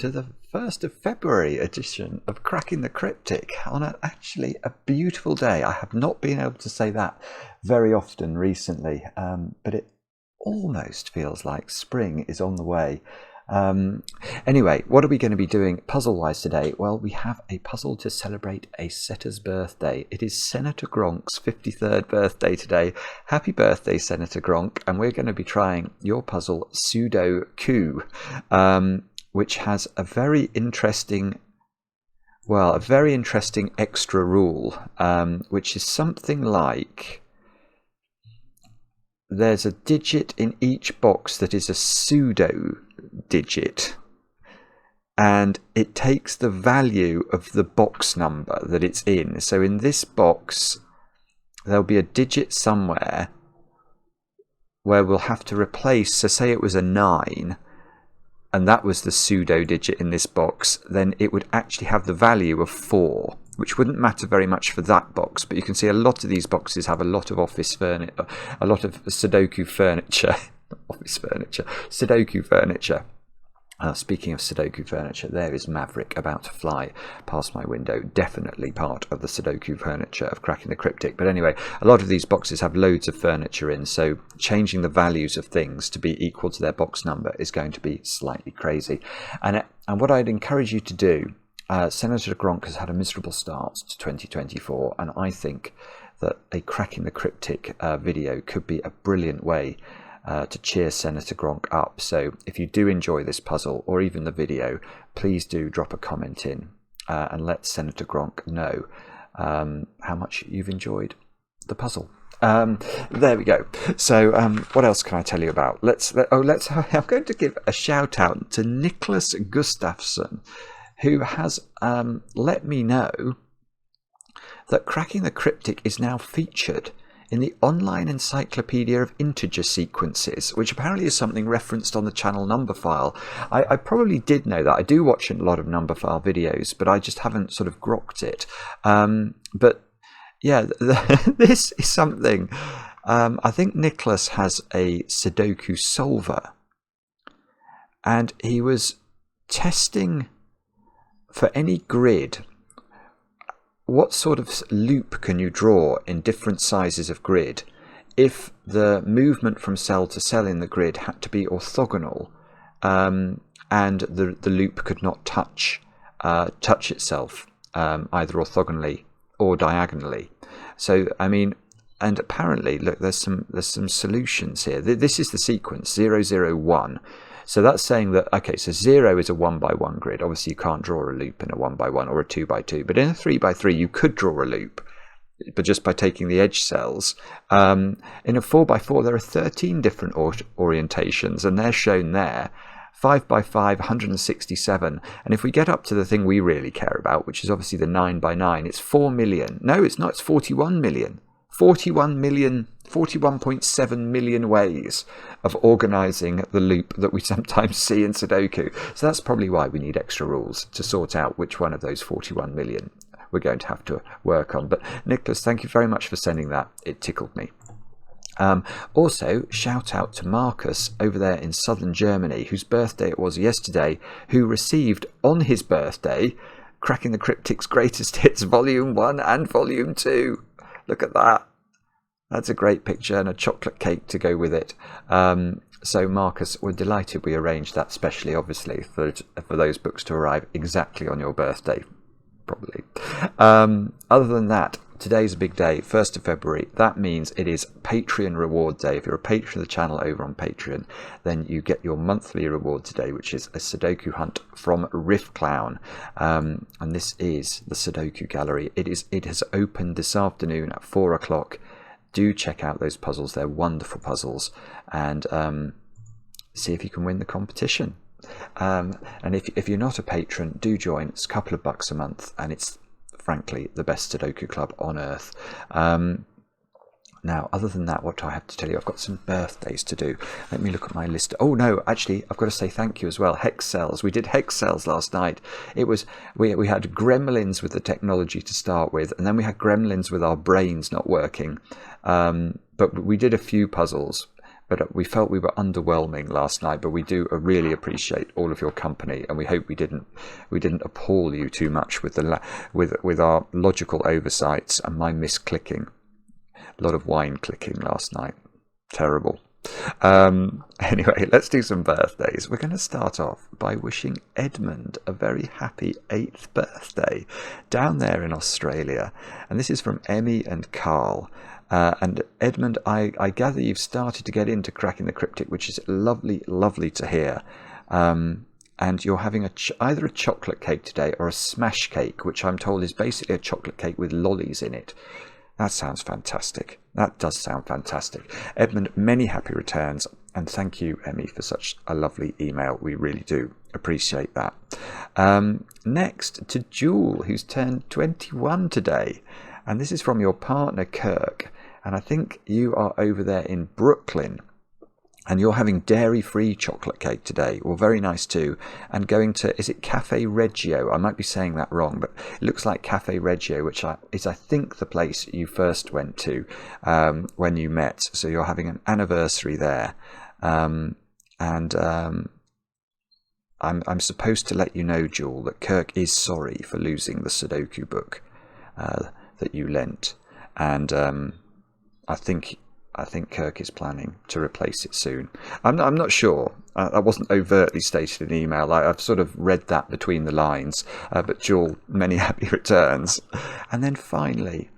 to the 1st of February edition of Cracking the Cryptic on actually a beautiful day. I have not been able to say that very often recently, but it almost feels like spring is on the way. Anyway, what are we going to be doing puzzle-wise today? Well, we have a puzzle to celebrate a setter's birthday. It is Senator Gronk's 53rd birthday today. Happy birthday, Senator Gronk. And we're going to be trying your puzzle, Pseudo Coup, which has a very interesting extra rule, which is something like there's a digit in each box that is a pseudo digit, and it takes the value of the box number that it's in. So in this box there'll be a digit somewhere where we'll have to replace, so say it was a 9 and that was the pseudo digit in this box, then it would actually have the value of 4, which wouldn't matter very much for that box. But you can see a lot of these boxes have a lot of office furniture, a lot of Sudoku furniture. Office furniture, Sudoku furniture. Speaking of Sudoku furniture, there is Maverick about to fly past my window. Definitely part of the Sudoku furniture of Cracking the Cryptic. But anyway, a lot of these boxes have loads of furniture in, so changing the values of things to be equal to their box number is going to be slightly crazy. And what I'd encourage you to do, Senator Gronk has had a miserable start to 2024, and I think that a Cracking the Cryptic video could be a brilliant way to cheer Senator Gronk up. So if you do enjoy this puzzle or even the video, please do drop a comment in and let Senator Gronk know how much you've enjoyed the puzzle. There we go. So what else can I tell you about? I'm going to give a shout out to Nicholas Gustafsson, who has let me know that Cracking the Cryptic is now featured in the online encyclopedia of integer sequences, which apparently is something referenced on the channel Numberphile. I probably did know that. I do watch a lot of Numberphile videos, but I just haven't sort of grokked it. But yeah, this is something. I think Nicholas has a Sudoku solver, and he was testing for any grid. What sort of loop can you draw in different sizes of grid if the movement from cell to cell in the grid had to be orthogonal, and the loop could not touch itself either orthogonally or diagonally? So I mean, and apparently, look, there's some solutions here. This is the sequence 0, 0, 1. So that's saying that, okay, so 0 is a 1x1 grid. Obviously, you can't draw a loop in a 1x1 or a 2x2. But in a 3x3, you could draw a loop, but just by taking the edge cells. In a 4x4, there are 13 different orientations, and they're shown there. 5x5, 167. And if we get up to the thing we really care about, which is obviously the 9x9, it's 4 million. No, it's not. It's 41 million. 41.7 million ways of organising the loop that we sometimes see in Sudoku. So that's probably why we need extra rules to sort out which one of those 41 million we're going to have to work on. But Nicholas, thank you very much for sending that. It tickled me. Also, shout out to Marcus over there in southern Germany, whose birthday it was yesterday, who received on his birthday Cracking the Cryptic's Greatest Hits Volume 1 and Volume 2. Look at that. That's a great picture, and a chocolate cake to go with it. So Marcus, we're delighted we arranged that specially, obviously, for those books to arrive exactly on your birthday, probably. Other than that, today's a big day, 1st of February. That means it is Patreon reward day. If you're a patron of the channel over on Patreon, then you get your monthly reward today, which is a Sudoku hunt from Riffclown. And this is the Sudoku gallery. It has opened this afternoon at 4 o'clock. Do check out those puzzles. They're wonderful puzzles. And see if you can win the competition. And if you're not a patron, do join. It's a couple of bucks a month, and it's frankly the best Sudoku club on earth. Now, other than that, what do I have to tell you? I've got some birthdays to do. Let me look at my list. Oh no, actually, I've got to say thank you as well. Hexcells. We did Hexcells last night. It was we had gremlins with the technology to start with, and then we had gremlins with our brains not working. But we did a few puzzles. but we felt we were underwhelming last night. But we do really appreciate all of your company, and we hope we didn't appall you too much with with our logical oversights and my misclicking. A lot of wine clicking last night. Terrible. Anyway, let's do some birthdays. We're going to start off by wishing Edmund a very happy 8th birthday down there in Australia. And this is from Emmy and Carl. And Edmund, I gather you've started to get into cracking the cryptic, which is lovely, lovely to hear. And you're having either a chocolate cake today or a smash cake, which I'm told is basically a chocolate cake with lollies in it. That sounds fantastic. That does sound fantastic. Edmund, many happy returns, and thank you, Emmy, for such a lovely email. We really do appreciate that. Next to Jewel, who's turned 21 today, and this is from your partner, Kirk, and I think you are over there in Brooklyn. And you're having dairy-free chocolate cake today. Well, very nice too. And going to, is it Cafe Reggio? I might be saying that wrong, but it looks like Cafe Reggio, which is, I think, the place you first went to when you met. So you're having an anniversary there. I'm supposed to let you know, Jewel, that Kirk is sorry for losing the Sudoku book that you lent. And I think Kirk is planning to replace it soon. I'm not sure. I wasn't overtly stated in email. I've sort of read that between the lines. But Jewel, many happy returns. And then finally,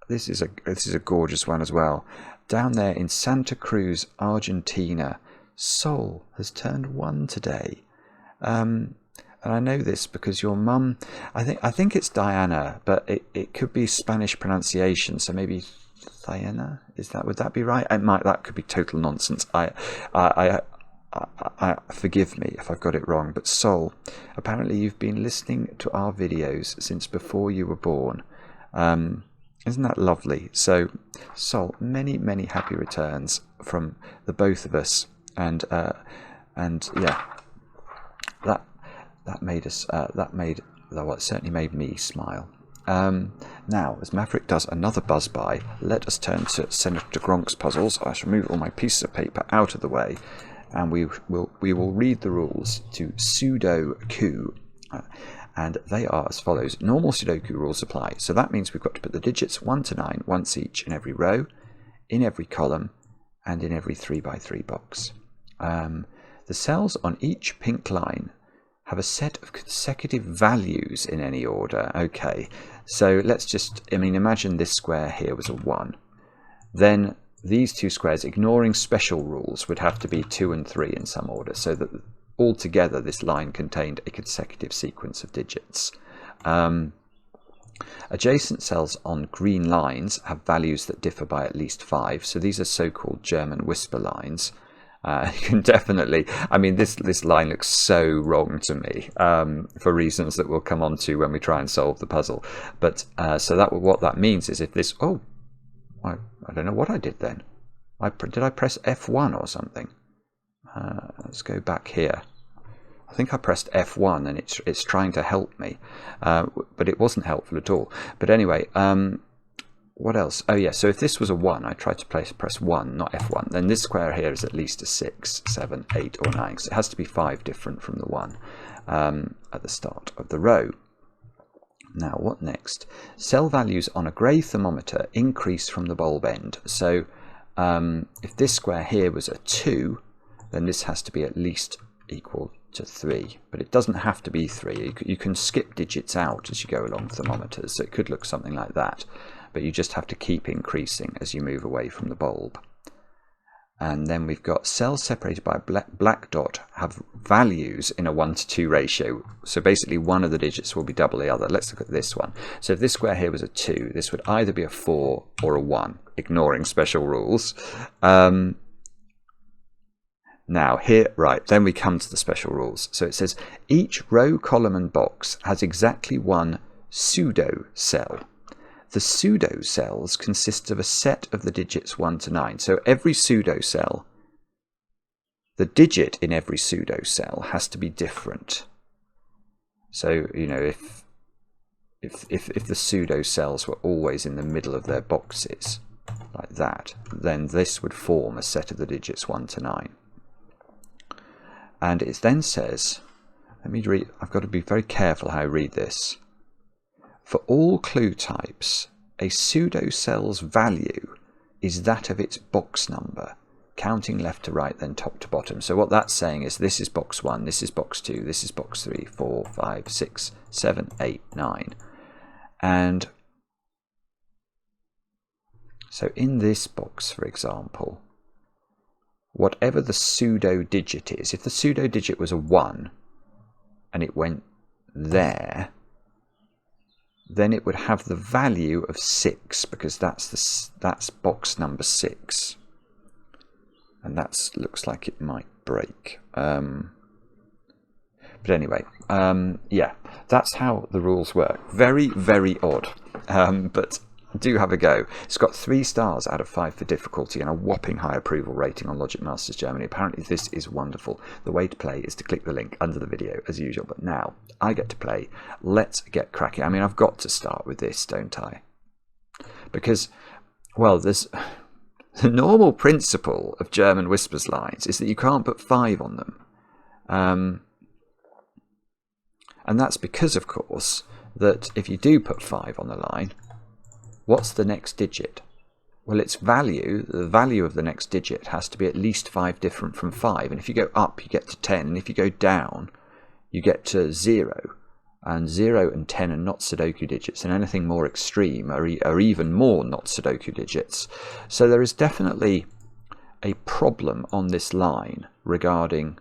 this is a gorgeous one as well. Down there in Santa Cruz, Argentina, Sol has turned 1 today. And I know this because your mum, I think it's Diana, but it could be Spanish pronunciation, so maybe Diana, would that be right? That could be total nonsense. I forgive me if I've got it wrong, but Sol, apparently you've been listening to our videos since before you were born. Isn't that lovely? So Sol, many many happy returns from the both of us, and yeah, that made us it certainly made me smile. Now, as Maverick does another buzz by, let us turn to Senator Gronk's puzzles. I shall move all my pieces of paper out of the way, and we will read the rules to Pseudo Coup. And they are as follows. Normal Sudoku rules apply. So that means we've got to put the digits 1 to 9 once each in every row, in every column, and in every 3x3 box. The cells on each pink line have a set of consecutive values in any order. Okay, so let's just, imagine this square here was a 1. Then these two squares, ignoring special rules, would have to be 2 and 3 in some order, so that altogether this line contained a consecutive sequence of digits. Adjacent cells on green lines have values that differ by at least 5, so these are so-called German whisper lines. You can definitely, this line looks so wrong to me for reasons that we'll come on to when we try and solve the puzzle. But so what that means is if this, I don't know what I did then. Did I press F1 or something? Let's go back here. I think I pressed F1 and it's trying to help me, but it wasn't helpful at all. But anyway, what else? Oh yeah, so if this was a 1, I tried to press 1, not F1, then this square here is at least a 6, 7, 8 or 9, because it has to be 5 different from the 1 at the start of the row. Now, what next? Cell values on a grey thermometer increase from the bulb end. So if this square here was a 2, then this has to be at least equal to 3, but it doesn't have to be 3. You can skip digits out as you go along thermometers, so it could look something like that. But you just have to keep increasing as you move away from the bulb. And then we've got cells separated by a black dot have values in a 1:2 ratio. So basically one of the digits will be double the other. Let's look at this one. So if this square here was a 2, this would either be a 4 or a 1, ignoring special rules. Now here, right, then we come to the special rules. So it says each row, column and box has exactly one pseudo cell. The pseudo cells consist of a set of the digits 1 to 9. So every pseudo cell, the digit in every pseudo cell has to be different. So, if the pseudo cells were always in the middle of their boxes, like that, then this would form a set of the digits 1 to 9. And it then says, let me read, I've got to be very careful how I read this. For all clue types, a pseudocell's value is that of its box number, counting left to right, then top to bottom. So what that's saying is this is box 1, this is box 2, this is box 3, 4, 5, 6, 7, 8, 9. And so in this box, for example, whatever the pseudo digit is, if the pseudo digit was a 1 and it went there, then it would have the value of 6, because that's box number 6. And that looks like it might break. But anyway, yeah, that's how the rules work. Very, very odd. But do have a go. It's got 3 stars out of 5 for difficulty and a whopping high approval rating on Logic Masters Germany. Apparently this is wonderful. The way to play is to click the link under the video as usual. But now I get to play. Let's get cracking. I mean, I've got to start with this, don't I? Because, well, there's the normal principle of German Whispers lines is that you can't put 5 on them. And that's because, of course, that if you do put 5 on the line, what's the next digit? Well, its value, the value of the next digit has to be at least 5 different from 5. And if you go up, you get to 10. And if you go down, you get to 0. And 0 and 10 are not Sudoku digits. And anything more extreme are even more not Sudoku digits. So there is definitely a problem on this line regarding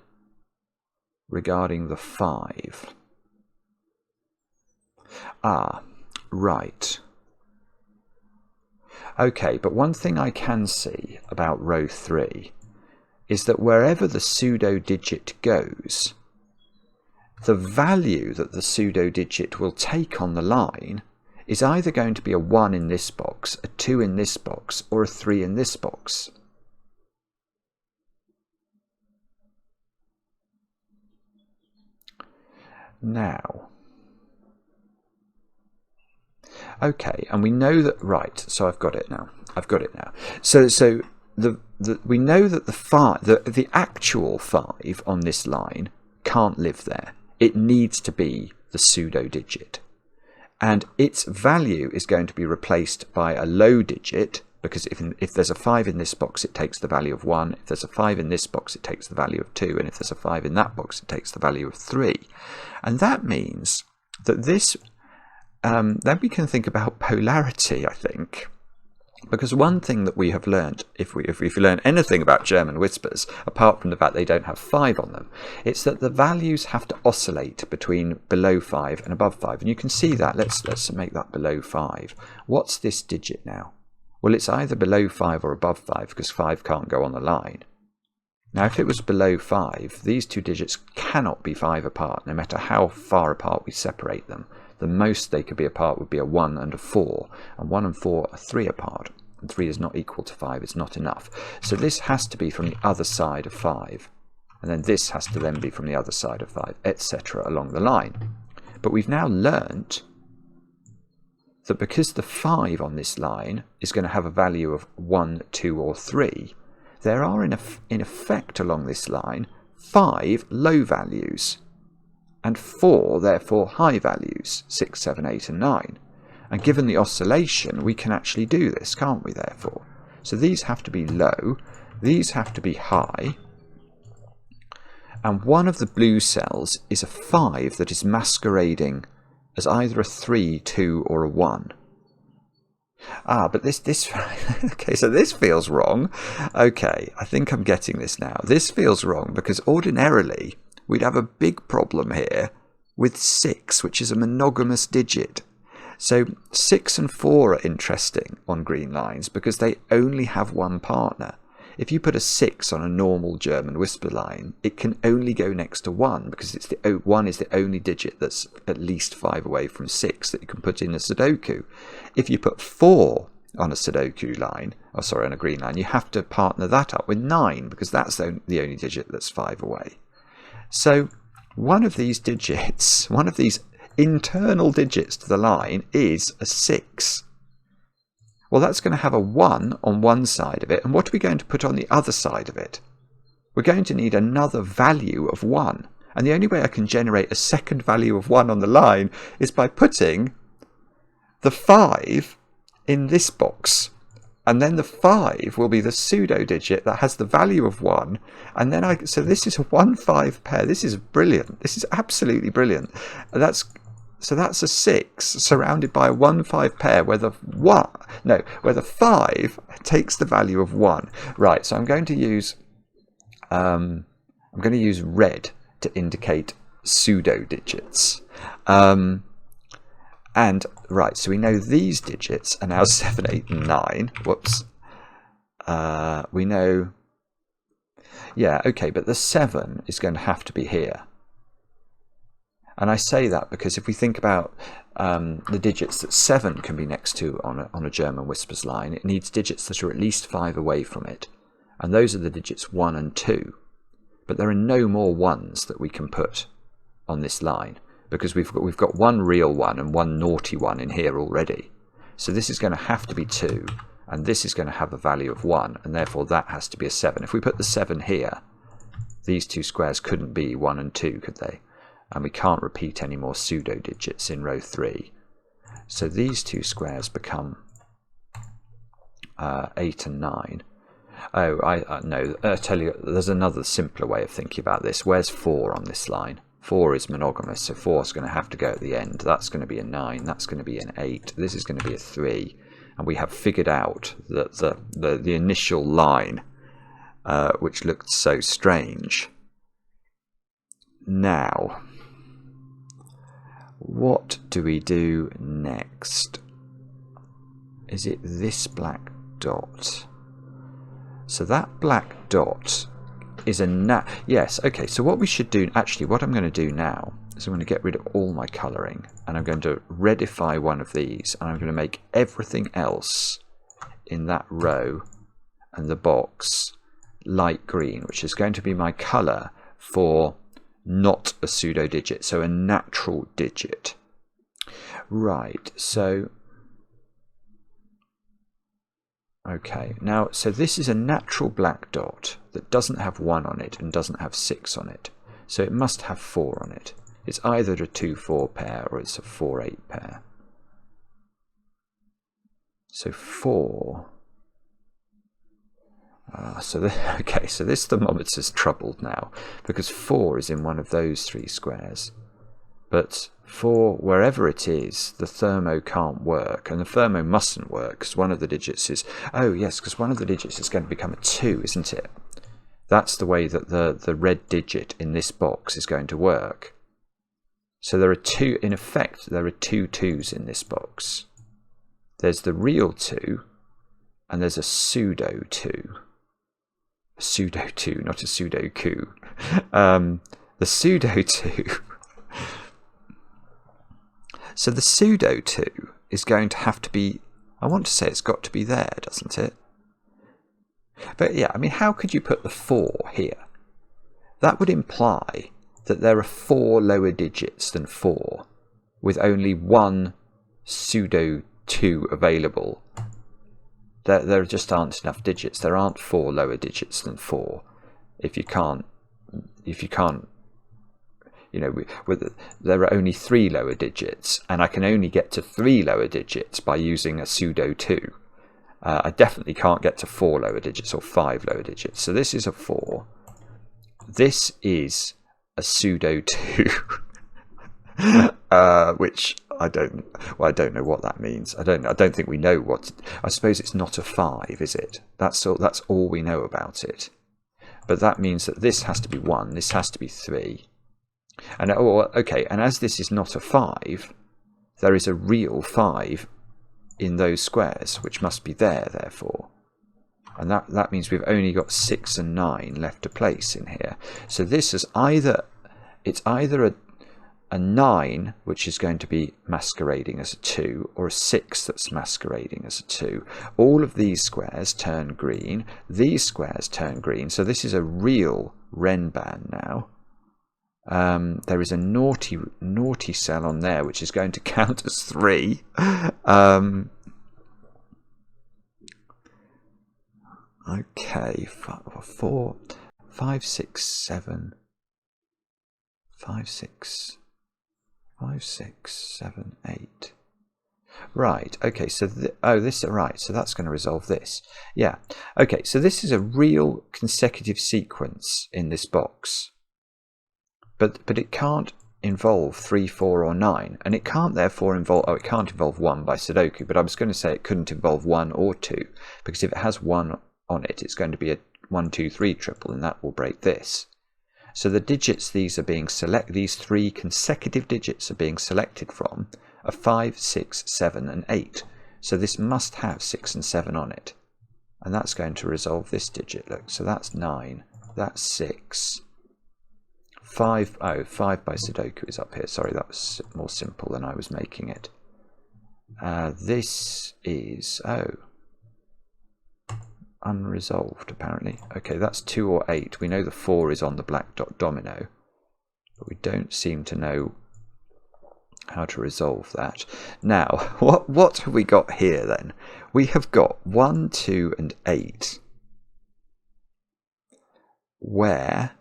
the 5. Ah, right. Okay, but one thing I can see about row 3 is that wherever the pseudo digit goes, the value that the pseudo digit will take on the line is either going to be a 1 in this box, a 2 in this box, or a 3 in this box. Now, okay, and we know that, right, so I've got it now. So we know that the actual 5 on this line can't live there. It needs to be the pseudo digit. And its value is going to be replaced by a low digit, because if there's a 5 in this box, it takes the value of 1. If there's a 5 in this box, it takes the value of 2. And if there's a 5 in that box, it takes the value of 3. And that means that this... then we can think about polarity, I think. Because one thing that we have learned, if we learn anything about German Whispers, apart from the fact they don't have 5 on them, it's that the values have to oscillate between below 5 and above 5. And you can see that. Let's make that below 5. What's this digit now? Well, it's either below 5 or above 5, because 5 can't go on the line. Now, if it was below 5, these two digits cannot be 5 apart, no matter how far apart we separate them. The most they could be apart would be a 1 and a 4, and 1 and 4 are 3 apart, and 3 is not equal to 5, it's not enough. So this has to be from the other side of 5, and then this has to then be from the other side of 5, etc. along the line. But we've now learnt that because the 5 on this line is going to have a value of 1, 2 or 3, there are in effect along this line 5 low values, and 4 therefore high values, 6, 7, 8 and 9. And given the oscillation, we can actually do this, can't we, therefore? So these have to be low, these have to be high, and one of the blue cells is a 5 that is masquerading as either a 3, 2 or a 1. Ah, but this okay, so this feels wrong. Okay, I think I'm getting this now. This feels wrong because ordinarily we'd have a big problem here with 6, which is a monogamous digit. So 6 and 4 are interesting on green lines because they only have one partner. If you put a 6 on a normal German whisper line, it can only go next to 1 because 1 is the only digit that's at least 5 away from 6 that you can put in a Sudoku. If you put 4 on a Sudoku line, on a green line, you have to partner that up with 9 because that's the only digit that's 5 away. So one of these digits, one of these internal digits to the line is a 6. Well, that's going to have a 1 on one side of it. And what are we going to put on the other side of it? We're going to need another value of 1. And the only way I can generate a second value of 1 on the line is by putting the 5 in this box. And then the 5 will be the pseudo digit that has the value of 1. And then so this is a 1-5 pair. This is brilliant. This is absolutely brilliant. So that's a 6 surrounded by a 1-5 pair where the 5 takes the value of 1. Right, so I'm going to use red to indicate pseudo digits. And right, so we know these digits are now 7, 8, and 9. Whoops. We know, yeah, okay, but the 7 is going to have to be here. And I say that because if we think about the digits that 7 can be next to on a German whispers line, it needs digits that are at least 5 away from it. And those are the digits 1 and 2. But there are no more 1s that we can put on this line, because we've got one real 1 and one naughty 1 in here already. So this is going to have to be 2, and this is going to have a value of 1, and therefore that has to be a 7. If we put the 7 here, these two squares couldn't be 1 and 2, could they? And we can't repeat any more pseudo digits in row 3. So these two squares become 8 and 9. Oh, no, I tell you, there's another simpler way of thinking about this. Where's 4 on this line? 4 is monogamous, so 4 is going to have to go at the end. That's going to be a 9, that's going to be an 8, this is going to be a 3. And we have figured out that the initial line, which looked so strange. Now, what do we do next? Is it this black dot? So that black dot is yes, okay, so what we should do, actually what I'm going to do now is I'm going to get rid of all my colouring, and I'm going to redify one of these, and I'm going to make everything else in that row and the box light green, which is going to be my colour for not a pseudo digit, so a natural digit. Right, so okay, now so this is a natural black dot that doesn't have 1 on it and doesn't have 6 on it, so it must have 4 on it. It's either a 2-4 pair or it's a 4-8 pair. So 4. Okay, so this thermometer's troubled now because 4 is in one of those 3 squares. But 4, wherever it is, the thermo can't work, and the thermo mustn't work because one of the digits is, oh yes, because one of the digits is going to become a 2, isn't it? That's the way that the red digit in this box is going to work. So there are 2, in effect, there are 2 2s in this box. There's the real 2, and there's a pseudo 2. A pseudo 2, not a pseudo coup. The pseudo 2. So the pseudo 2 is going to have to be, I want to say it's got to be there, doesn't it? But yeah, I mean, how could you put the 4 here? That would imply that there are 4 lower digits than 4, with only 1 pseudo 2 available. There just aren't enough digits. There aren't 4 lower digits than 4. If you can't, you know, there are only 3 lower digits, and I can only get to 3 lower digits by using a pseudo 2. I definitely can't get to 4 lower digits or 5 lower digits. So this is a 4. This is a pseudo 2, which I don't know what that means. I don't think we know what. I suppose it's not a 5, is it? That's all we know about it. But that means that this has to be 1. This has to be 3. And okay, and as this is not a 5, there is a real 5 in those squares, which must be there, therefore. And that means we've only got 6 and 9 left to place in here. So this is either a 9, which is going to be masquerading as a 2, or a 6 that's masquerading as a 2. All of these squares turn green. These squares turn green. So this is a real Renban now. There is a naughty cell on there, which is going to count as 3. Okay, 4, 5, 6, 7, 5, 6, 5, 6, 7, 8. Right, okay, so right, so that's going to resolve this. Yeah, okay, so this is a real consecutive sequence in this box. But it can't involve 3, 4, or 9, and it can't therefore involve, it can't involve 1 by Sudoku, but I was going to say it couldn't involve 1 or 2, because if it has 1 on it, it's going to be a 1, 2, 3 triple, and that will break this. So the digits these three consecutive digits are being selected from are 5, 6, 7, and 8. So this must have 6 and 7 on it. And that's going to resolve this digit. Look, so that's 9, that's 6. 5 by Sudoku is up here. Sorry, that was more simple than I was making it. This is, unresolved apparently. Okay, that's 2 or 8. We know the 4 is on the black dot domino, but we don't seem to know how to resolve that. Now, what have we got here then? We have got 1, 2, and 8, where,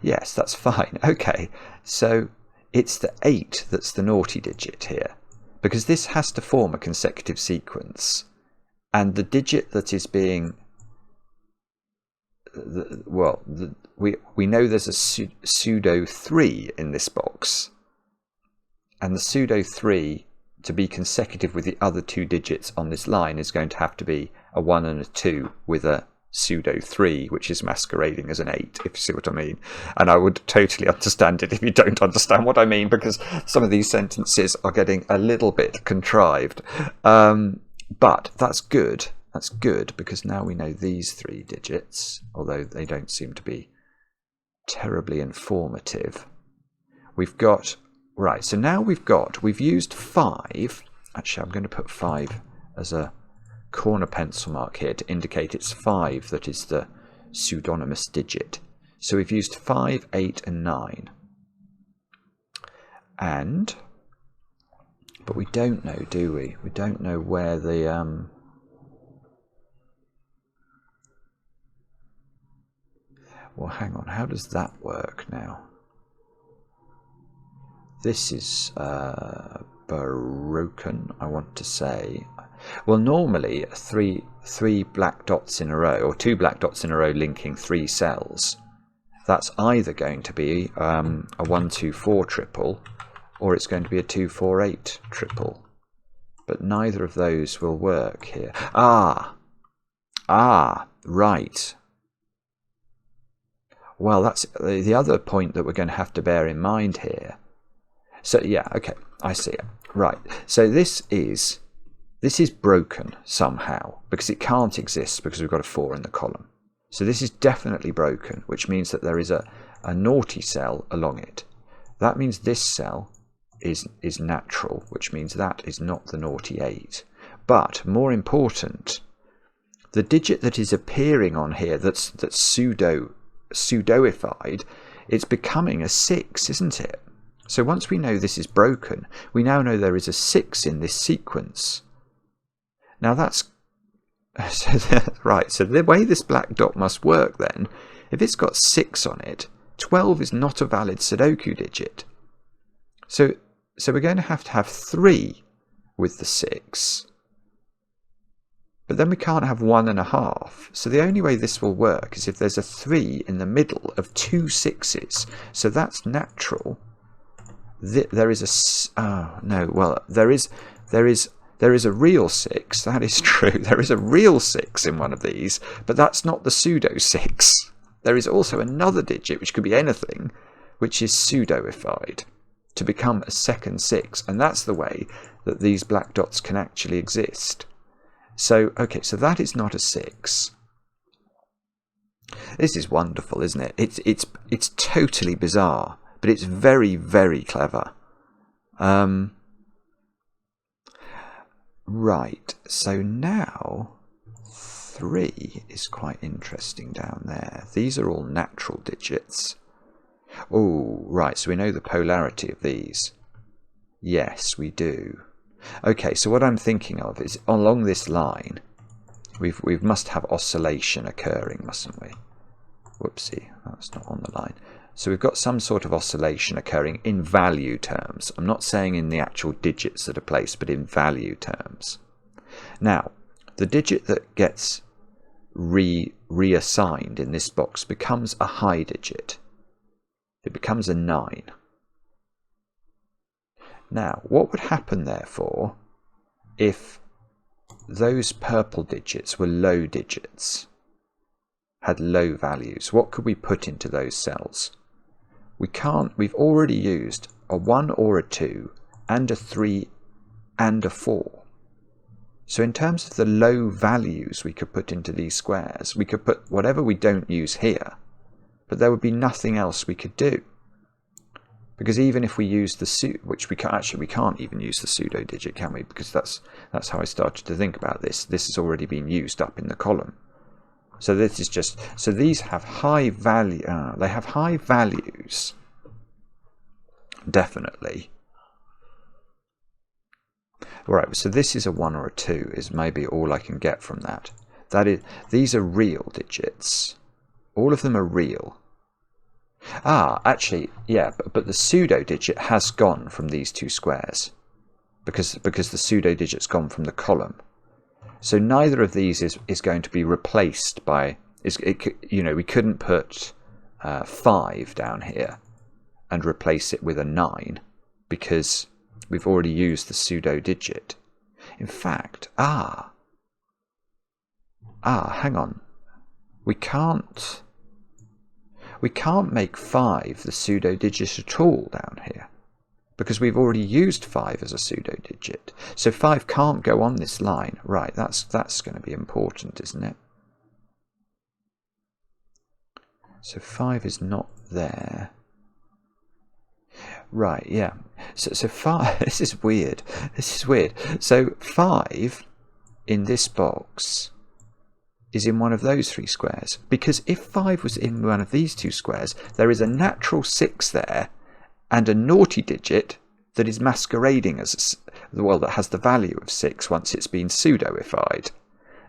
yes, that's fine. Okay, so it's the 8 that's the naughty digit here, because this has to form a consecutive sequence. And the digit that is being, we know there's a pseudo 3 in this box. And the pseudo 3, to be consecutive with the other 2 digits on this line, is going to have to be a 1 and a 2 with a pseudo 3, which is masquerading as an 8, if you see what I mean. And I would totally understand it if you don't understand what I mean, because some of these sentences are getting a little bit contrived. But that's good. That's good, because now we know these 3 digits, although they don't seem to be terribly informative. We've got, right, so now we've used 5. Actually, I'm going to put 5 as a corner pencil mark here to indicate it's 5 that is the pseudonymous digit. So we've used 5, 8, and 9. But we don't know, do we? We don't know where the well, hang on, how does that work now? This is broken, I want to say. Well, normally three black dots in a row, or 2 black dots in a row linking 3 cells, that's either going to be a 1, 2, 4 triple, or it's going to be a 2, 4, 8 triple. But neither of those will work here. Right. Well, that's the other point that we're going to have to bear in mind here. So yeah, okay, I see it. Right. So this is broken somehow, because it can't exist because we've got a 4 in the column. So this is definitely broken, which means that there is a naughty cell along it. That means this cell is natural, which means that is not the naughty 8. But more important, the digit that is appearing on here that's pseudoified, it's becoming a 6, isn't it? So once we know this is broken, we now know there is a 6 in this sequence. Now that's right, so the way this black dot must work then, if it's got 6 on it, 12 is not a valid Sudoku digit. So we're going to have 3 with the 6. But then we can't have 1.5. So the only way this will work is if there's a 3 in the middle of 2 6s. So that's natural. There is a real 6. That is true. There is a real 6 in one of these, but that's not the pseudo 6. There is also another digit, which could be anything, which is pseudoified to become a second 6, and that's the way that these black dots can actually exist. So, okay, so that is not a 6. This is wonderful, isn't it? It's totally bizarre, but it's very, very clever. Right, so now 3 is quite interesting down there. These are all natural digits. Oh, right, so we know the polarity of these. Yes, we do. Okay, so what I'm thinking of is along this line, we must have oscillation occurring, mustn't we? Whoopsie, that's not on the line. So we've got some sort of oscillation occurring in value terms. I'm not saying in the actual digits that are placed, but in value terms. Now, the digit that gets reassigned in this box becomes a high digit. It becomes a 9. Now, what would happen, therefore, if those purple digits were low digits, had low values? What could we put into those cells? We can't. We've already used a 1 or a 2 and a 3 and a 4. So in terms of the low values we could put into these squares, we could put whatever we don't use here, but there would be nothing else we could do. Because even if we use the which we can't even use the pseudo digit, can we? Because that's how I started to think about this. This has already been used up in the column. So this is just, so these have high value, they have high values, definitely. All right, so this is a 1 or a 2 is maybe all I can get from that. That is, these are real digits. All of them are real. Actually, yeah, but the pseudo digit has gone from these two squares because the pseudo digit's gone from the column. So neither of these is going to be replaced by, we couldn't put 5 down here and replace it with a 9 because we've already used the pseudo digit. In fact, hang on. We can't make 5 the pseudo digit at all down here, because we've already used 5 as a pseudo digit. So 5 can't go on this line. Right, that's going to be important, isn't it? So 5 is not there. Right, yeah. So 5, this is weird. So 5 in this box is in one of those 3 squares. Because if 5 was in one of these 2 squares, there is a natural 6 there, and a naughty digit that is masquerading as, that has the value of 6 once it's been pseudoified.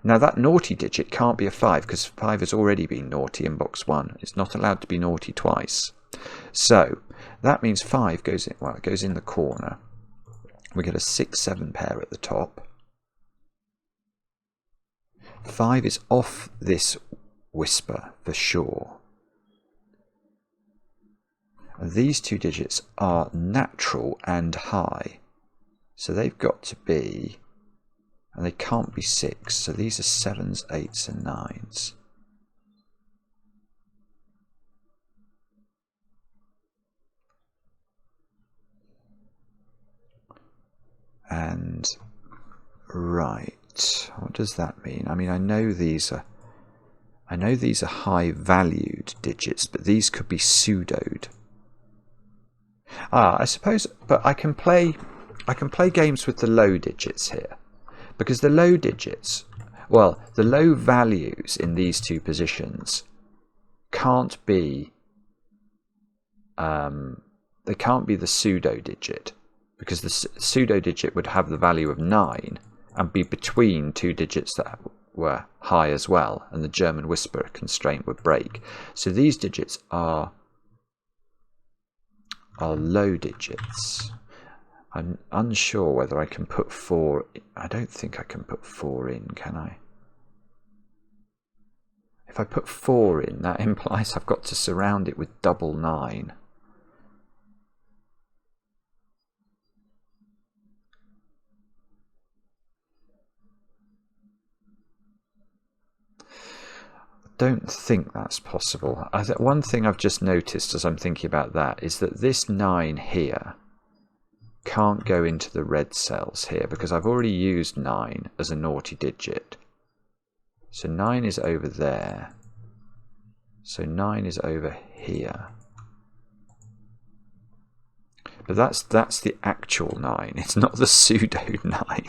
Now that naughty digit can't be a 5 because 5 has already been naughty in box 1. It's not allowed to be naughty twice. So that means 5 goes in, it goes in the corner. We get a 6-7 pair at the top. 5 is off this whisper for sure. These 2 digits are natural and high, so they've got to be, and they can't be 6, so these are 7s, 8s and 9s. And right, what does that mean? I mean, I know these are high valued digits, but these could be pseudoed. I suppose, but I can play games with the low digits here, because the low digits, well, the low values in these 2 positions can't be, they can't be the pseudo digit, because the pseudo digit would have the value of 9 and be between 2 digits that were high as well, and the German whisper constraint would break. So these digits are low digits. I'm unsure whether I can put 4. I don't think I can put 4 in, can I? If I put 4 in, that implies I've got to surround it with double 9. Don't think that's possible. One thing I've just noticed as I'm thinking about that is that this 9 here can't go into the red cells here because I've already used 9 as a naughty digit. So 9 is over there. So 9 is over here. But that's the actual 9. It's not the pseudo 9.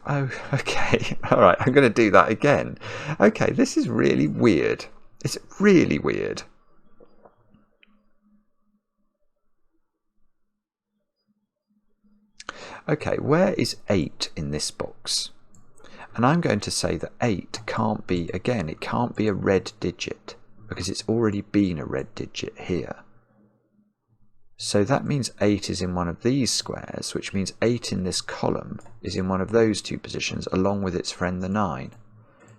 Oh, okay. All right, I'm going to do that again. Okay, this is really weird. It's really weird. Okay, where is 8 in this box? And I'm going to say that 8 can't be, again, it can't be a red digit because it's already been a red digit here. So that means 8 is in one of these squares, which means 8 in this column is in one of those two positions along with its friend the 9.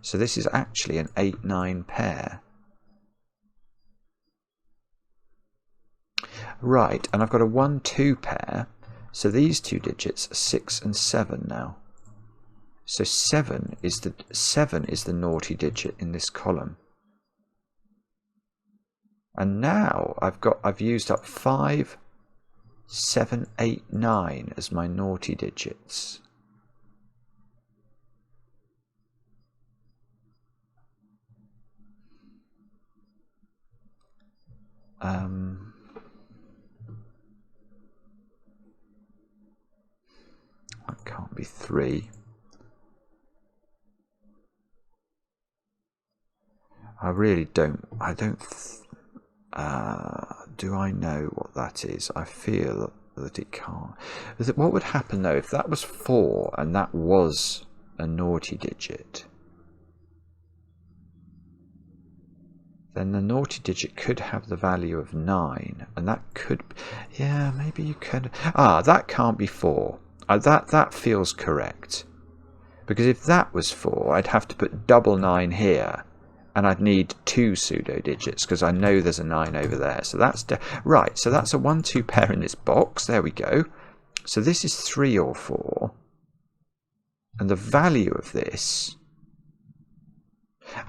So this is actually an 8-9 pair. Right, and I've got a 1-2 pair, so these two digits are 6 and 7 now. So 7 is the naughty digit in this column. And now I've used up 5, 7, 8, 9 as my naughty digits. That can't be 3. I really don't. Do I know what that is? I feel that it can't. What would happen though if that was 4 and that was a naughty digit? Then the naughty digit could have the value of 9, and that could, yeah, maybe you could. That can't be 4. That feels correct, because if that was 4, I'd have to put double 9 here. And I'd need 2 pseudo digits because I know there's a 9 over there. So that's right. So that's a 1-2 pair in this box. There we go. So this is 3 or 4. And the value of this...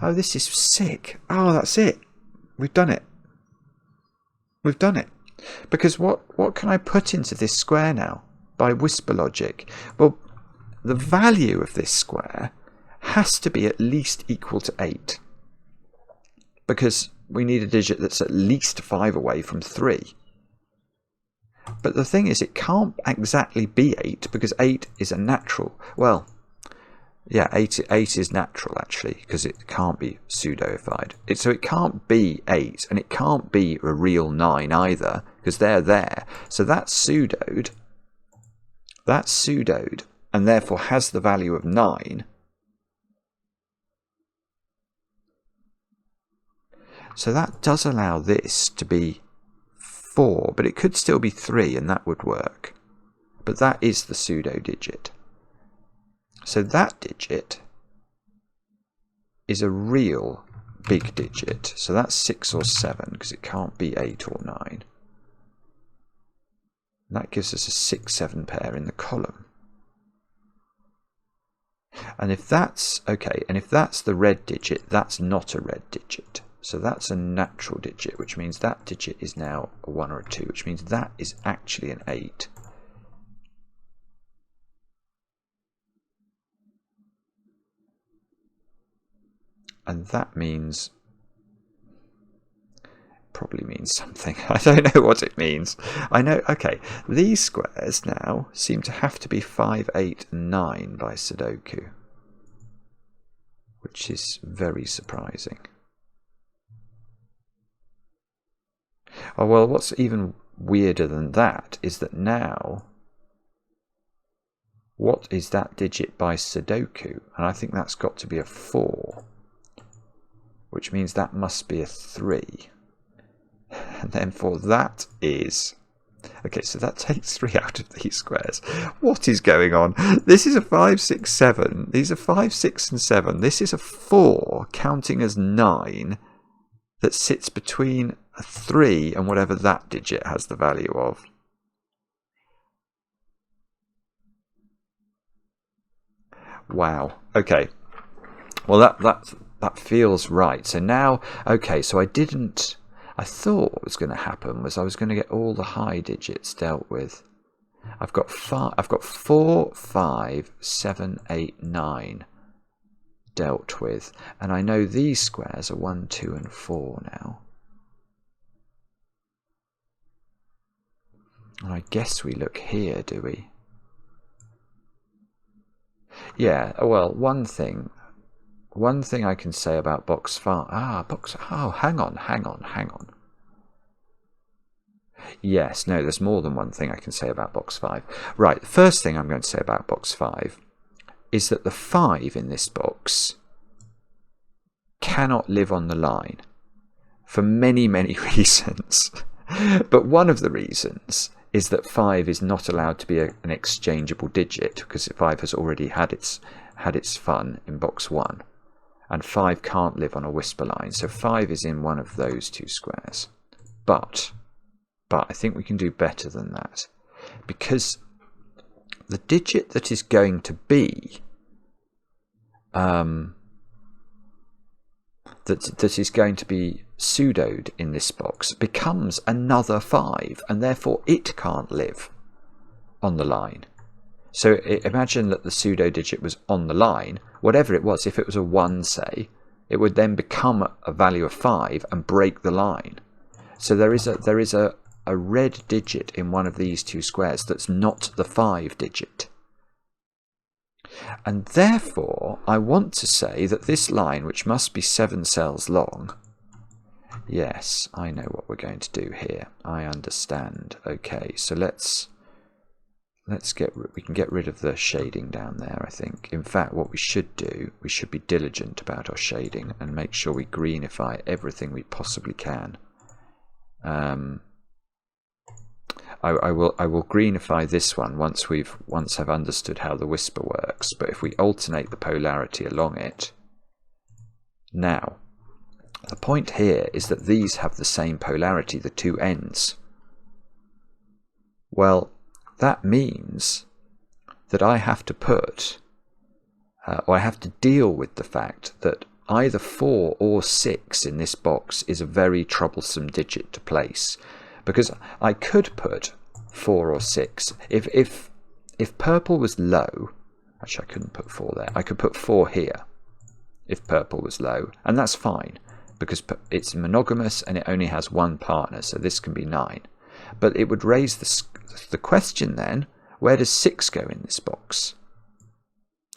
Oh, this is sick. Oh, that's it. We've done it. We've done it. Because what can I put into this square now by whisper logic? Well, the value of this square has to be at least equal to 8. Because we need a digit that's at least 5 away from 3. But the thing is, it can't exactly be 8, because 8 is a natural. Well, yeah, 8 is natural, actually, because it can't be pseudoified. So it can't be 8, and it can't be a real 9 either, because they're there. So that's pseudoed, and therefore has the value of 9. So that does allow this to be 4, but it could still be 3, and that would work. But that is the pseudo digit. So that digit is a real big digit. So that's 6 or 7, because it can't be 8 or 9. And that gives us a 6-7 pair in the column. And if that's okay, and if that's the red digit, that's not a red digit. So that's a natural digit, which means that digit is now a 1 or a 2, which means that is actually an 8. And that means, probably means something. I don't know what it means. I know, okay, these squares now seem to have to be 5, 8, and 9 by Sudoku, which is very surprising. Oh, well, what's even weirder than that is that now, what is that digit by Sudoku? And I think that's got to be a 4, which means that must be a 3. And then for that is... Okay, so that takes 3 out of these squares. What is going on? This is a 5, 6, 7. These are 5, 6, and 7. This is a 4, counting as 9, that sits between a 3 and whatever that digit has the value of. Wow. Okay. Well, that feels right. So now, okay, so I thought what was going to happen was I was going to get all the high digits dealt with. I've got 4, 5, 7, 8, 9 dealt with, and I know these squares are 1, 2, and 4 now. And I guess we look here, do we? Yeah, well, one thing I can say about box 5. Oh, hang on. Yes, no, there's more than one thing I can say about box 5. Right, the first thing I'm going to say about box 5 is that the 5 in this box cannot live on the line for many, many reasons. But one of the reasons is that 5 is not allowed to be an exchangeable digit, because 5 has already had its fun in box 1, and 5 can't live on a whisper line. So 5 is in one of those two squares. But I think we can do better than that, because the digit that is going to be that is going to be pseudoed in this box becomes another 5, and therefore it can't live on the line. So imagine that the pseudo digit was on the line, whatever it was. If it was a 1, say, it would then become a value of 5 and break the line. So there is a red digit in one of these two squares that's not the 5 digit. And therefore, I want to say that this line, which must be 7 cells long, yes, I know what we're going to do here. I understand. Okay, so we can get rid of the shading down there, I think. In fact, what we should do, we should be diligent about our shading and make sure we greenify everything we possibly can. I will greenify this one once I've understood how the whisper works. But if we alternate the polarity along it, now the point here is that these have the same polarity, the two ends. Well, that means that I have to put, or I have to deal with the fact that either 4 or 6 in this box is a very troublesome digit to place. Because I could put 4 or 6. If purple was low, actually I couldn't put 4 there. I could put 4 here if purple was low, and that's fine because it's monogamous and it only has one partner, so this can be 9. But it would raise the question then, where does 6 go in this box?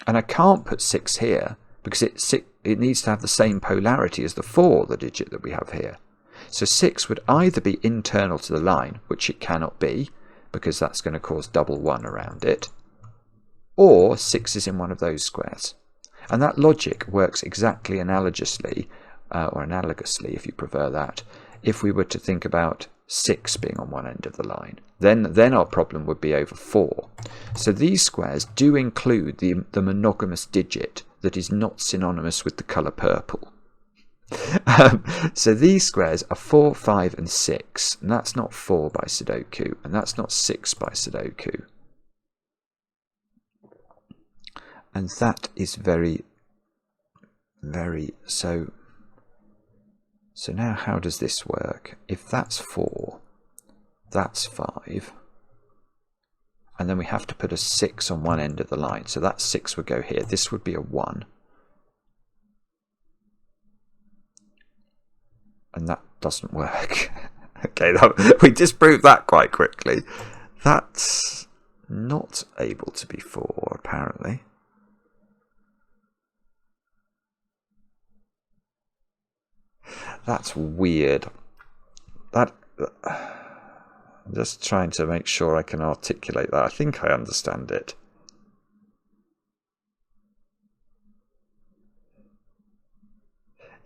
And I can't put 6 here because it needs to have the same polarity as the 4, the digit that we have here. So 6 would either be internal to the line, which it cannot be, because that's going to cause double 1 around it, or 6 is in one of those squares. And that logic works exactly analogously, or analogously if you prefer that, if we were to think about 6 being on one end of the line. Then our problem would be over 4. So these squares do include the monogamous digit that is not synonymous with the colour purple. So these squares are 4, 5 and 6, and that's not 4 by Sudoku, and that's not 6 by Sudoku. And that is very, very... So now how does this work? If that's 4, that's 5, and then we have to put a 6 on one end of the line, so that 6 would go here. This would be a 1. And that doesn't work. Okay, we disproved that quite quickly. That's not able to be 4, apparently. That's weird. I'm just trying to make sure I can articulate that. I think I understand it.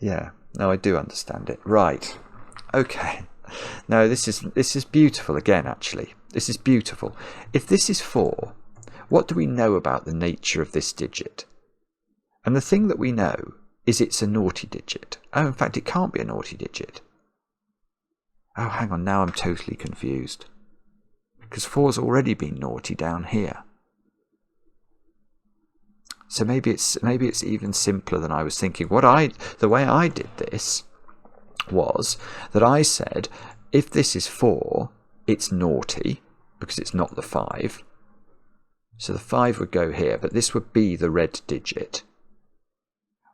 Yeah. No, I do understand it. Right. Okay. No, this is beautiful again, actually. This is beautiful. If this is 4, what do we know about the nature of this digit? And the thing that we know is it's a naughty digit. Oh, in fact, it can't be a naughty digit. Oh, hang on. Now I'm totally confused. Because 4's already been naughty down here. So maybe it's even simpler than I was thinking. The way I did this was that I said, if this is 4, it's naughty because it's not the 5. So the 5 would go here, but this would be the red digit.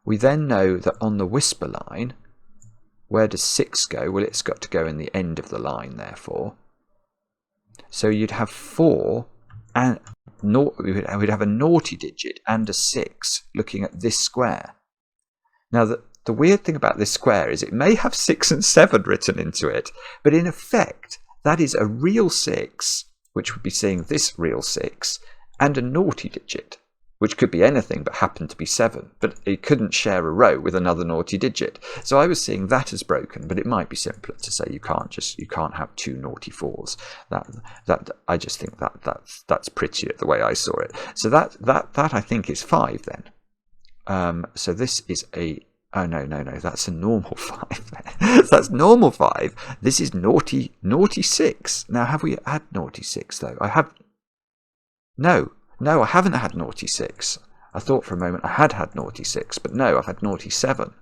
We then know that on the whisper line, where does 6 go? Well, it's got to go in the end of the line, therefore. So you'd have 4 and we'd have a naughty digit and a 6 looking at this square. Now, the weird thing about this square is it may have 6 and 7 written into it, but in effect, that is a real 6, which would be seeing this real 6, and a naughty digit, which could be anything but happened to be 7, but it couldn't share a row with another naughty digit. So I was seeing that as broken, but it might be simpler to say you can't have 2 naughty 4s. That I just think that's prettier the way I saw it. So that I think is 5 then. So this is a oh no, that's a normal 5. That's normal 5. This is naughty 6. Now have we had naughty 6 though? No, I haven't had naughty 6. I thought for a moment I had naughty 6, but no, I've had naughty 7.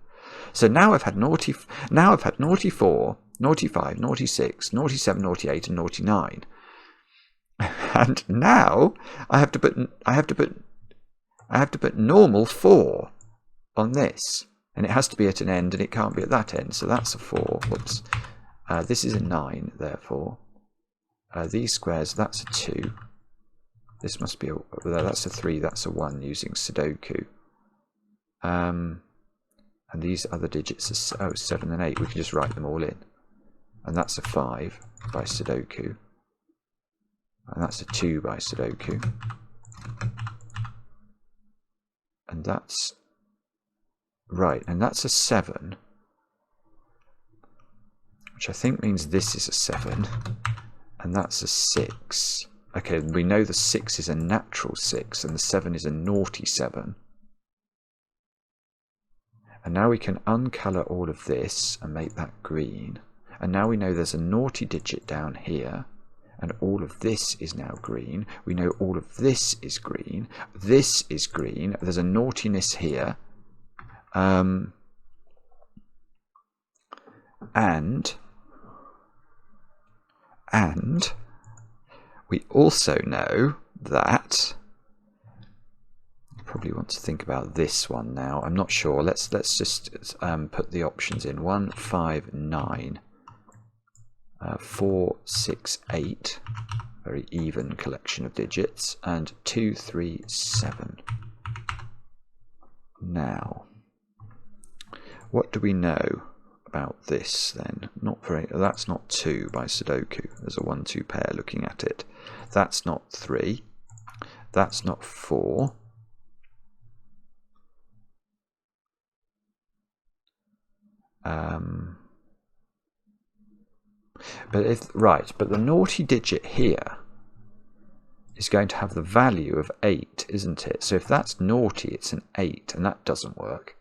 So now I've had naughty 4, naughty 5, naughty 6, naughty 7, naughty 8, and naughty 9. And now I have to put normal 4 on this, and it has to be at an end, and it can't be at that end. So that's a 4. Whoops. This is a 9, therefore. These squares, that's a 2. This must be that's a 3, that's a 1 using Sudoku. And these other digits are 7 and 8. We can just write them all in. And that's a 5 by Sudoku. And that's a 2 by Sudoku. And that's right, and that's a 7. Which I think means this is a 7. And that's a 6. Okay, we know the 6 is a natural 6 and the 7 is a naughty 7. And now we can uncolour all of this and make that green. And now we know there's a naughty digit down here, and all of this is now green. We know all of this is green. This is green. There's a naughtiness here. And we also know that, I probably want to think about this one now. I'm not sure. Let's just put the options in. 1, 5, 9, 4, 6, 8. Very even collection of digits. And 2, 3, 7. Now, what do we know about this then? Not very. That's not 2 by Sudoku. There's a 1-2 pair looking at it. That's not 3. That's not 4. But the naughty digit here is going to have the value of 8, isn't it? So if that's naughty, it's an 8, and that doesn't work.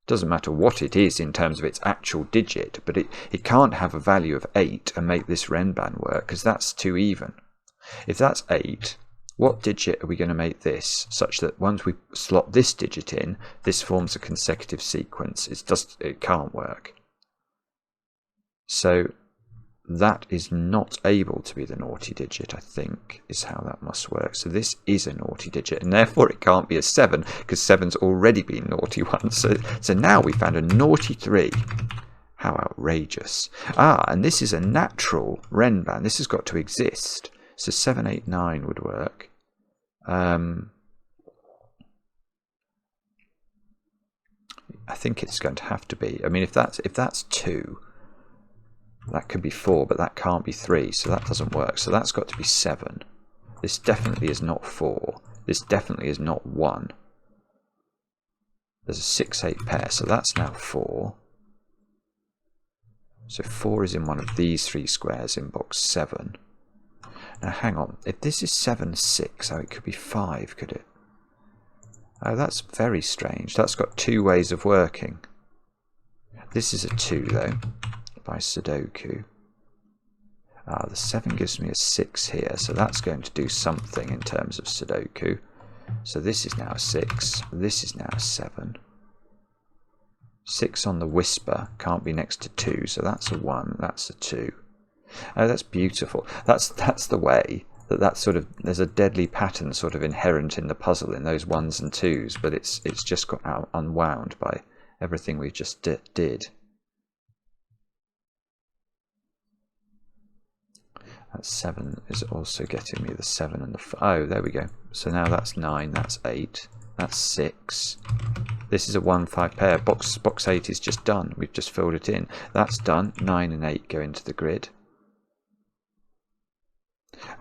Doesn't matter what it is in terms of its actual digit, but it can't have a value of 8 and make this Renban work, because that's too even. If that's 8, what digit are we going to make this such that once we slot this digit in, this forms a consecutive sequence? It can't work. So that is not able to be the naughty digit, I think, is how that must work. So this is a naughty digit, and therefore it can't be a 7, because 7's already been naughty once. So now we found a naughty 3. How outrageous. And this is a natural Renban. This has got to exist. So 7, 8, 9 would work. I think it's going to have to be. I mean, if that's 2, that could be 4, but that can't be 3, so that doesn't work. So that's got to be 7. This definitely is not 4. This definitely is not 1. There's a 6, 8 pair, so that's now 4. So 4 is in one of these 3 squares in box 7. Now hang on, if this is 7, 6, it could be 5, could it? Oh, that's very strange. That's got 2 ways of working. This is a 2 though, by Sudoku. The 7 gives me a 6 here, so that's going to do something in terms of Sudoku. So this is now a 6, this is now a 7. 6 on the whisper can't be next to 2, so that's a 1, that's a 2. Oh, that's beautiful. That's the way that sort of, there's a deadly pattern sort of inherent in the puzzle in those 1s and 2s, but it's just got unwound by everything we just did. That 7 is also getting me the 7 and the oh, there we go. So now that's 9, that's 8, that's 6. This is a 1, 5 pair. Box 8 is just done. We've just filled it in. That's done. 9 and 8 go into the grid.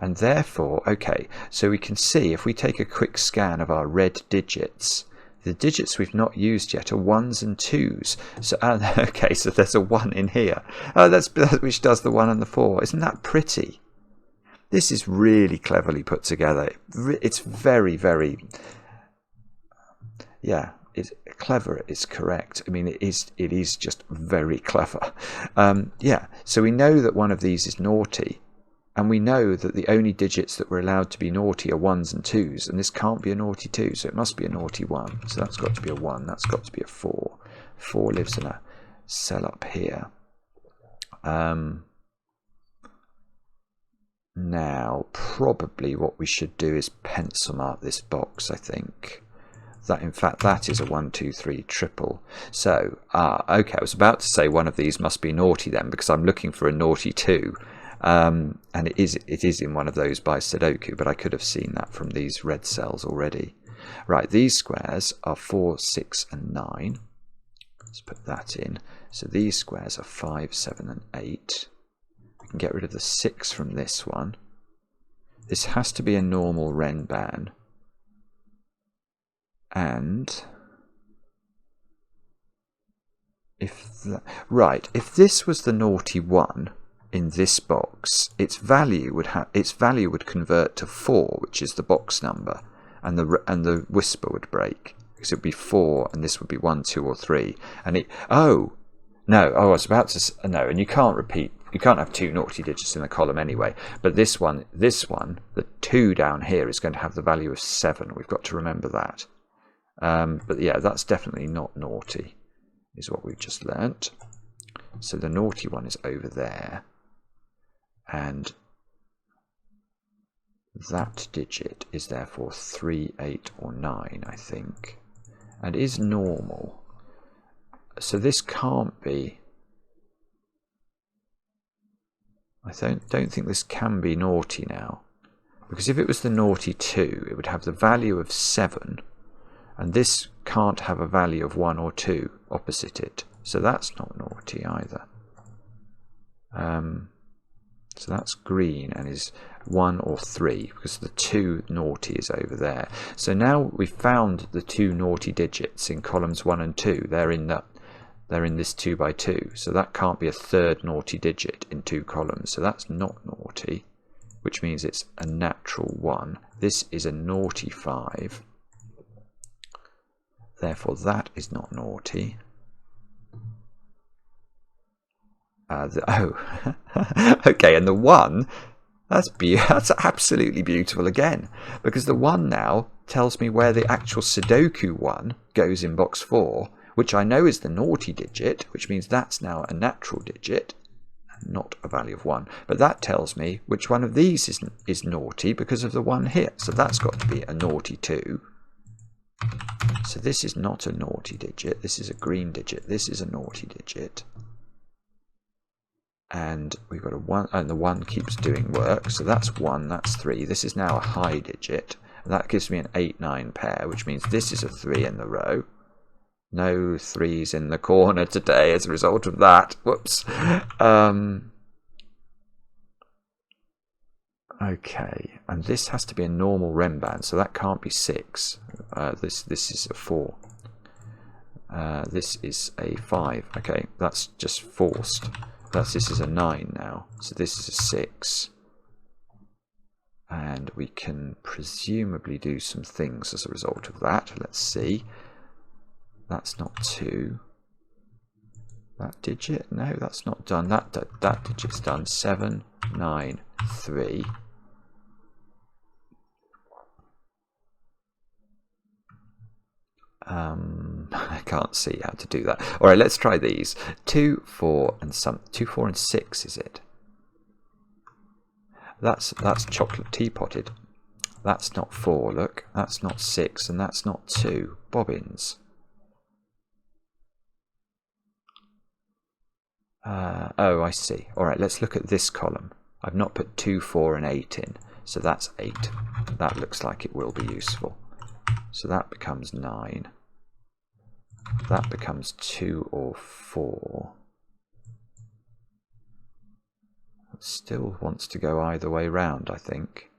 And therefore, okay, so we can see if we take a quick scan of our red digits, the digits we've not used yet are 1s and 2s. So okay, so there's a 1 in here. Oh, that's which does the 1 and the 4. Isn't that pretty? This is really cleverly put together. It's very, very, yeah, it's clever. It's correct. I mean, it is just very clever. Yeah, so we know that one of these is naughty. And we know that the only digits that we're allowed to be naughty are 1s and 2s, and this can't be a naughty 2, so it must be a naughty 1. So that's got to be a 1, that's got to be a 4. 4 lives in a cell up here. Now, probably what we should do is pencil mark this box, I think. That, in fact, that is a 1, 2, 3 triple. So, okay, I was about to say one of these must be naughty then, because I'm looking for a naughty 2. And it is in one of those by Sudoku, but I could have seen that from these red cells already. Right, these squares are 4, 6, and 9. Let's put that in. So these squares are 5, 7, and 8. We can get rid of the 6 from this one. This has to be a normal Renban. And if this was the naughty 1 in this box, its value would convert to 4, which is the box number, and the whisper would break, because it would be 4 and this would be 1, 2, or 3. And I was about to no, and you can't have 2 naughty digits in the column anyway, but this one, the 2 down here is going to have the value of 7. We've got to remember that. But yeah, that's definitely not naughty, is what we've just learnt. So the naughty one is over there, and that digit is therefore 3, 8, or 9, I think, and is normal. So this can't be. I don't think this can be naughty now, because if it was the naughty 2, it would have the value of 7, and this can't have a value of 1 or 2 opposite it, so that's not naughty either. So that's green and is 1 or 3, because the 2 naughty is over there. So now we've found the 2 naughty digits in columns 1 and 2. They're in this 2 by 2. So that can't be a third naughty digit in 2 columns. So that's not naughty, which means it's a natural 1. This is a naughty 5. Therefore, that is not naughty. Okay, and the 1, that's absolutely beautiful again, because the 1 now tells me where the actual Sudoku 1 goes in box 4, which I know is the naughty digit, which means that's now a natural digit, and not a value of 1. But that tells me which one of these is naughty because of the 1 here, so that's got to be a naughty 2. So this is not a naughty digit, this is a green digit, this is a naughty digit. And we've got a 1, and the 1 keeps doing work, so that's 1, that's 3. This is now a high digit, and that gives me an 8, 9 pair, which means this is a 3 in the row. No 3s in the corner today as a result of that. Whoops. Okay, and this has to be a normal Renban, so that can't be 6. This is a 4. This is a 5. Okay, that's just forced. This is a 9 now, so this is a 6. And we can presumably do some things as a result of that. Let's see. That's not 2. That digit? No, that's not done. That digit's done. 7, 9, 3. I can't see how to do that. All right, let's try these. 2, 4, and 6, is it? That's chocolate teapotted. That's not 4, look. That's not 6, and that's not 2. Bobbins. Oh, I see. All right, let's look at this column. I've not put 2, 4, and 8 in, so that's 8. That looks like it will be useful. So that becomes 9. That becomes 2 or 4. still wants to go either way round, I think.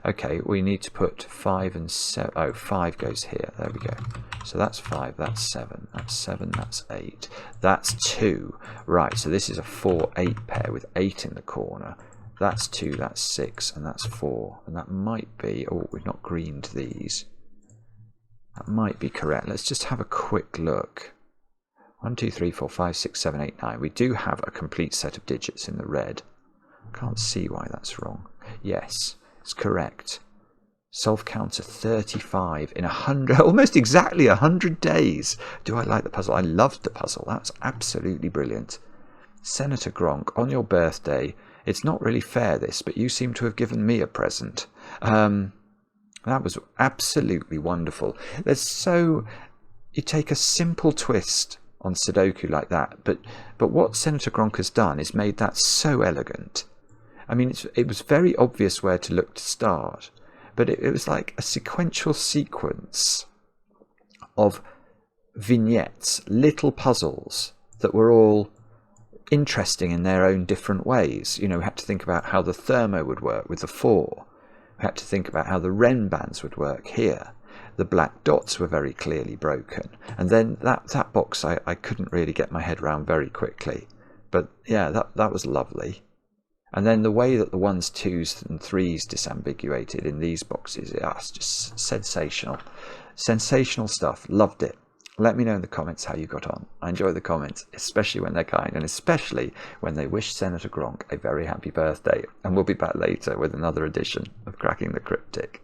Okay, we need to put 5 and 7. Oh, 5 goes here. There we go. So that's 5, that's 7, that's 7, that's 8. That's 2. Right, so this is a 4-8 pair with 8 in the corner. That's 2, that's 6, and that's 4. And that might be... Oh, we've not greened these. That might be correct. Let's just have a quick look. 1, 2, 3, 4, 5, 6, 7, 8, 9. We do have a complete set of digits in the red. Can't see why that's wrong. Yes, it's correct. Solve counter 35 in 100, almost exactly 100 days. Do I like the puzzle? I loved the puzzle. That's absolutely brilliant. Senator Gronk, on your birthday, it's not really fair this, but you seem to have given me a present. That was absolutely wonderful. You take a simple twist on Sudoku like that, but what Senator Gronk has done is made that so elegant. I mean, it was very obvious where to look to start, but it was like a sequential sequence of vignettes, little puzzles that were all interesting in their own different ways. You know, we had to think about how the thermo would work with the 4. We had to think about how the Ren bands would work here. The black dots were very clearly broken. And then that box I couldn't really get my head around very quickly. But yeah, that was lovely. And then the way that the 1s, 2s and 3s disambiguated in these boxes, it's just sensational. Sensational stuff. Loved it. Let me know in the comments how you got on. I enjoy the comments, especially when they're kind, and especially when they wish Senator Gronk a very happy birthday. And we'll be back later with another edition of Cracking the Cryptic.